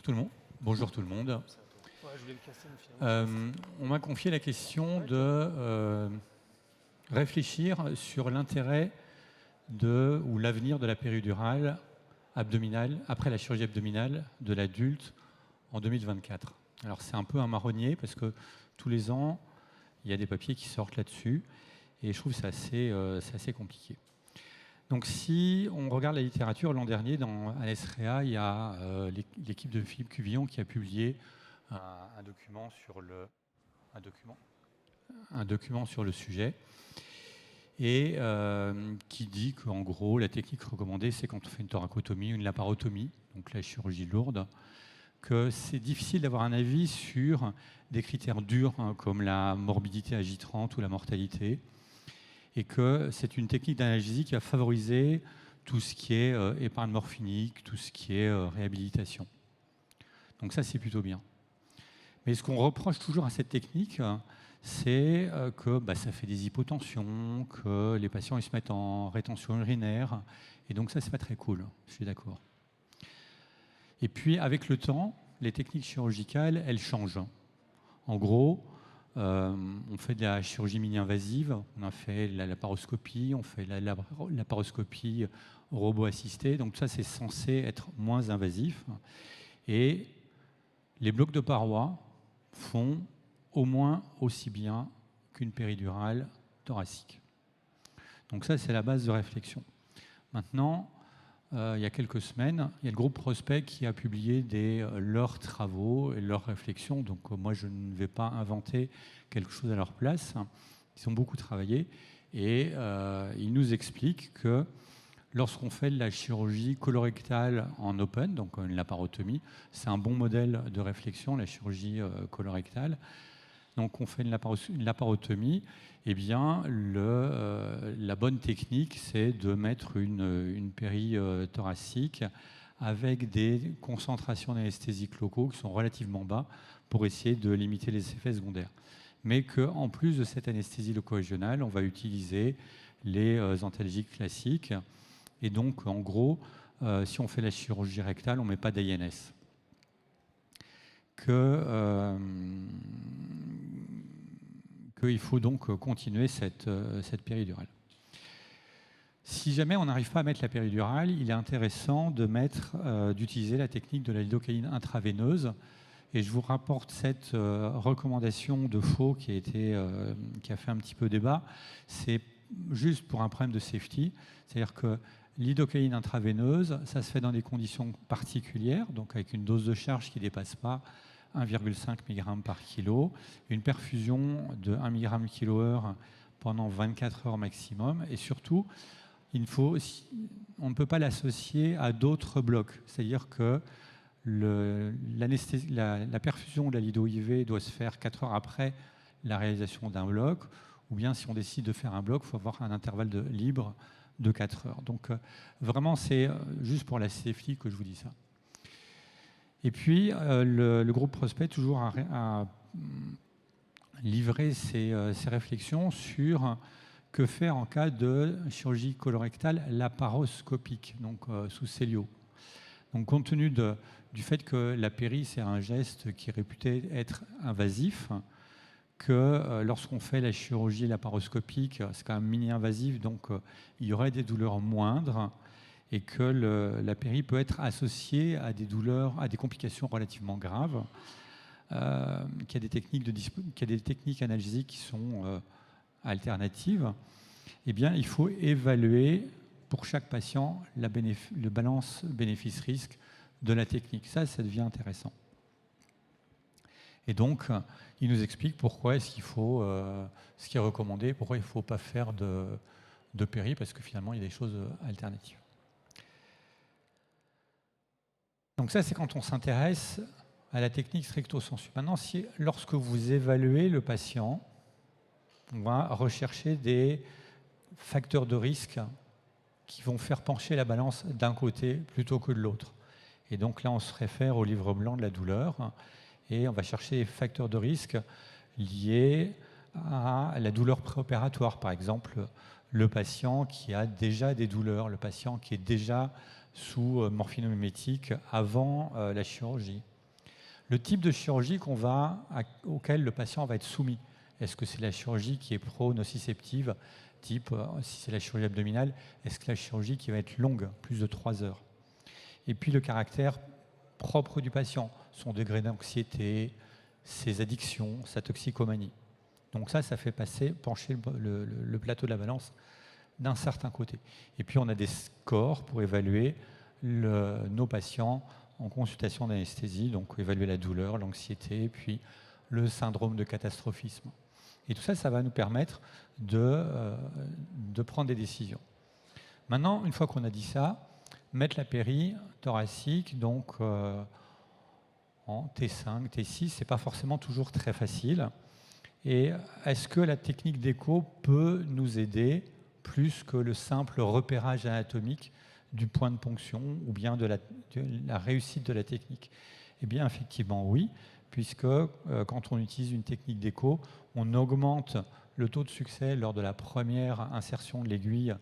tout le monde. Bonjour tout le monde. On m'a confié la question de réfléchir sur l'intérêt ou l'avenir de la péridurale abdominale, après la chirurgie abdominale de l'adulte en 2024. Alors c'est un peu un marronnier parce que tous les ans, il y a des papiers qui sortent là-dessus et je trouve que c'est assez compliqué. Donc si on regarde la littérature, l'an dernier, à l'ESREA, il y a l'équipe de Philippe Cuvillon qui a publié un document sur le sujet et qui dit qu'en gros, la technique recommandée, c'est quand on fait une thoracotomie ou une laparotomie, donc la chirurgie lourde, que c'est difficile d'avoir un avis sur des critères durs comme la morbidité agitrante ou la mortalité, et que c'est une technique d'analgésie qui va favoriser tout ce qui est épargne morphinique, tout ce qui est réhabilitation. Donc ça, c'est plutôt bien. Mais ce qu'on reproche toujours à cette technique, c'est que ça fait des hypotensions, que les patients ils se mettent en rétention urinaire, et donc ça, c'est pas très cool, je suis d'accord. Et puis, avec le temps, les techniques chirurgicales, elles changent. En gros, on fait de la chirurgie mini-invasive, on a fait la laparoscopie, on fait la laparoscopie robot-assistée, donc ça c'est censé être moins invasif. Et les blocs de parois font au moins aussi bien qu'une péridurale thoracique. Donc ça c'est la base de réflexion. Maintenant, il y a quelques semaines, il y a le groupe Prospect qui a publié leurs travaux et leurs réflexions. Donc moi, je ne vais pas inventer quelque chose à leur place. Ils ont beaucoup travaillé et ils nous expliquent que lorsqu'on fait de la chirurgie colorectale en open, donc une laparotomie, c'est un bon modèle de réflexion, la chirurgie colorectale. Donc on fait une laparotomie, eh bien la bonne technique c'est de mettre une péri thoracique avec des concentrations d'anesthésiques locaux qui sont relativement bas pour essayer de limiter les effets secondaires. Mais qu'en plus de cette anesthésie loco-régionale, on va utiliser les antalgiques classiques. Et donc en gros, si on fait la chirurgie rectale, on ne met pas d'ANS. Qu'il faut donc continuer cette péridurale. Si jamais on n'arrive pas à mettre la péridurale, il est intéressant d'utiliser la technique de la lidocaïne intraveineuse. Et je vous rapporte cette recommandation de Faux qui a fait un petit peu débat. C'est juste pour un problème de safety. C'est-à-dire que l'idocaïne intraveineuse, ça se fait dans des conditions particulières, donc avec une dose de charge qui ne dépasse pas 1,5 mg par kilo, une perfusion de 1 mg kilo/heure pendant 24 heures maximum, et surtout, on ne peut pas l'associer à d'autres blocs. C'est-à-dire que la perfusion de la lido-IV doit se faire 4 heures après la réalisation d'un bloc, ou bien si on décide de faire un bloc, il faut avoir un intervalle libre de 4 heures. Donc vraiment, c'est juste pour la safety que je vous dis ça. Et puis, le groupe Prospect toujours a livré ses réflexions sur que faire en cas de chirurgie colorectale laparoscopique, donc sous cellio. Donc, compte tenu du fait que la péri, c'est un geste qui est réputé être invasif, que lorsqu'on fait la chirurgie laparoscopique, c'est quand même mini-invasif, donc il y aurait des douleurs moindres, et que la péri peut être associée à des complications relativement graves, qu'il y a des techniques analgésiques qui sont alternatives, eh bien, il faut évaluer pour chaque patient le balance bénéfice-risque de la technique. Ça devient intéressant. Et donc, il nous explique pourquoi est-ce qu'il faut, ce qui est recommandé, pourquoi il ne faut pas faire de péri, parce que finalement, il y a des choses alternatives. Donc ça, c'est quand on s'intéresse à la technique stricto sensu. Maintenant, lorsque vous évaluez le patient, on va rechercher des facteurs de risque qui vont faire pencher la balance d'un côté plutôt que de l'autre. Et donc là, on se réfère au livre blanc de la douleur et on va chercher des facteurs de risque liés à la douleur préopératoire. Par exemple, le patient qui a déjà des douleurs, le patient qui est déjà sous morphinomimétique avant la chirurgie. le type de chirurgie auquel le patient va être soumis. Est-ce que c'est la chirurgie qui est pro-nociceptive, type, si c'est la chirurgie abdominale, est-ce que la chirurgie qui va être longue, plus de 3 heures? Et puis le caractère propre du patient, son degré d'anxiété, ses addictions, sa toxicomanie. Donc ça fait pencher le plateau de la balance d'un certain côté. Et puis on a des scores pour évaluer nos patients en consultation d'anesthésie, donc évaluer la douleur, l'anxiété, puis le syndrome de catastrophisme. Et tout ça, ça va nous permettre de prendre des décisions. Maintenant, une fois qu'on a dit ça, mettre la péri thoracique, donc en T5, T6, c'est pas forcément toujours très facile. Et est-ce que la technique d'écho peut nous aider plus que le simple repérage anatomique du point de ponction ou bien de la réussite de la technique? Eh bien, effectivement, oui, puisque quand on utilise une technique d'écho, on augmente le taux de succès lors de la première insertion de l'aiguille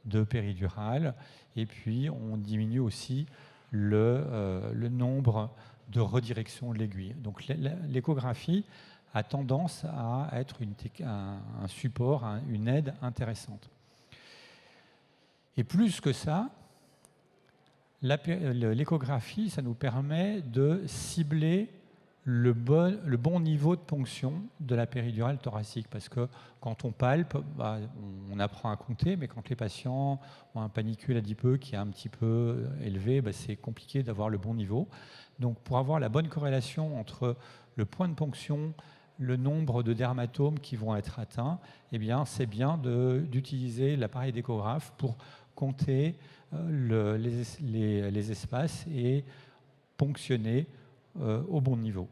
de péridurale, et puis on diminue aussi le nombre de redirections de l'aiguille. Donc l'échographie a tendance à être un support, une aide intéressante. Et plus que ça, l'échographie, ça nous permet de cibler le bon niveau de ponction de la péridurale thoracique. Parce que quand on palpe, on apprend à compter, mais quand les patients ont un panicule adipeux qui est un petit peu élevé, c'est compliqué d'avoir le bon niveau. Donc pour avoir la bonne corrélation entre le point de ponction, le nombre de dermatomes qui vont être atteints, eh bien, c'est bien d'utiliser l'appareil d'échographe pour compter les espaces et ponctionner au bon niveau.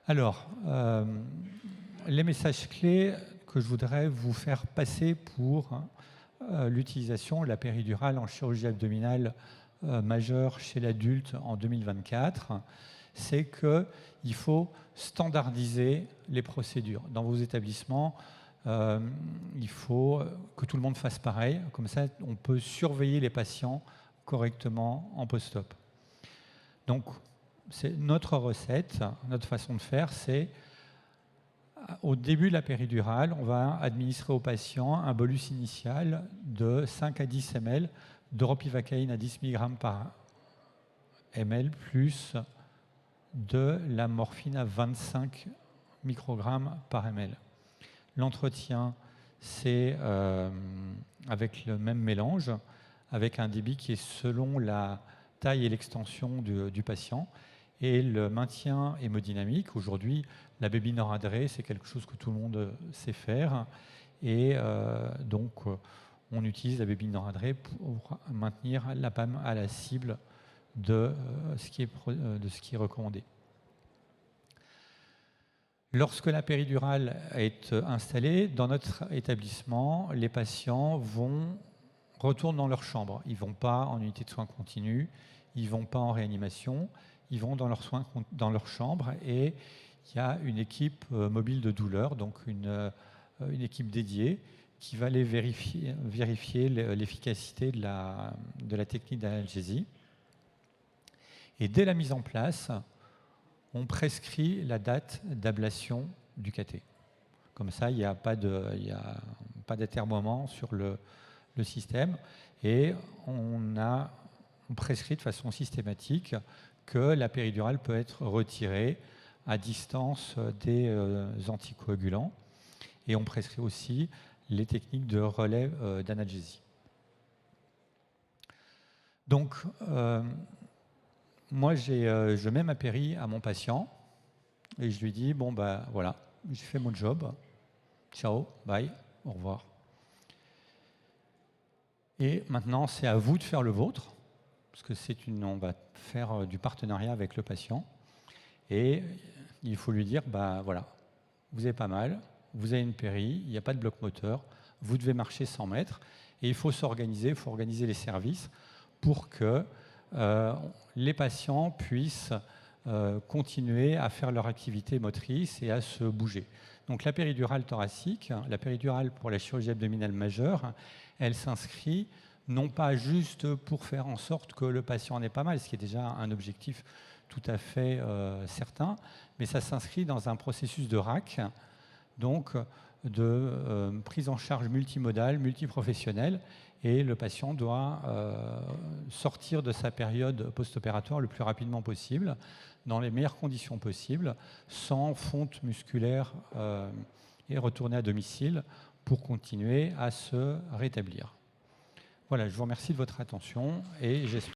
Alors, les messages clés que je voudrais vous faire passer pour l'utilisation de la péridurale en chirurgie abdominale majeure chez l'adulte en 2024, c'est qu'il faut standardiser les procédures. Dans vos établissements, il faut que tout le monde fasse pareil, comme ça on peut surveiller les patients correctement en post-op. Donc, c'est notre recette, notre façon de faire, c'est au début de la péridurale, on va administrer au patient un bolus initial de 5 à 10 ml de ropivacaïne à 10 mg par ml plus de la morphine à 25 microgrammes par ml. L'entretien, c'est avec le même mélange, avec un débit qui est selon la taille et l'extension du patient. Et le maintien hémodynamique, aujourd'hui, la bébinoradrée, c'est quelque chose que tout le monde sait faire. Et donc, on utilise la bébinoradrée pour maintenir la PAM à la cible de ce qui est recommandé. Lorsque la péridurale est installée, dans notre établissement, les patients retournent dans leur chambre. Ils ne vont pas en unité de soins continus, ils ne vont pas en réanimation, ils vont dans leur chambre et il y a une équipe mobile de douleur, donc une équipe dédiée qui va aller vérifier l'efficacité de la technique d'analgésie. Et dès la mise en place, on prescrit la date d'ablation du cathé. Comme ça, il n'y a pas d'atermoiement sur le système et on prescrit de façon systématique que la péridurale peut être retirée à distance des anticoagulants et on prescrit aussi les techniques de relais d'analgésie. Donc, moi, je mets ma péri à mon patient et je lui dis, bon, voilà, j'ai fait mon job, ciao, bye, au revoir. Et maintenant, c'est à vous de faire le vôtre, parce que on va faire du partenariat avec le patient. Et il faut lui dire, voilà, vous avez pas mal, vous avez une péri, il n'y a pas de bloc moteur, vous devez marcher 100 mètres, et il faut s'organiser, il faut organiser les services pour que les patients puissent continuer à faire leur activité motrice et à se bouger. Donc la péridurale thoracique, la péridurale pour la chirurgie abdominale majeure, elle s'inscrit non pas juste pour faire en sorte que le patient n'ait pas mal, ce qui est déjà un objectif tout à fait certain, mais ça s'inscrit dans un processus de RAC, donc de prise en charge multimodale, multiprofessionnelle, et le patient doit sortir de sa période post-opératoire le plus rapidement possible, dans les meilleures conditions possibles, sans fonte musculaire et retourner à domicile pour continuer à se rétablir. Voilà, je vous remercie de votre attention et j'espère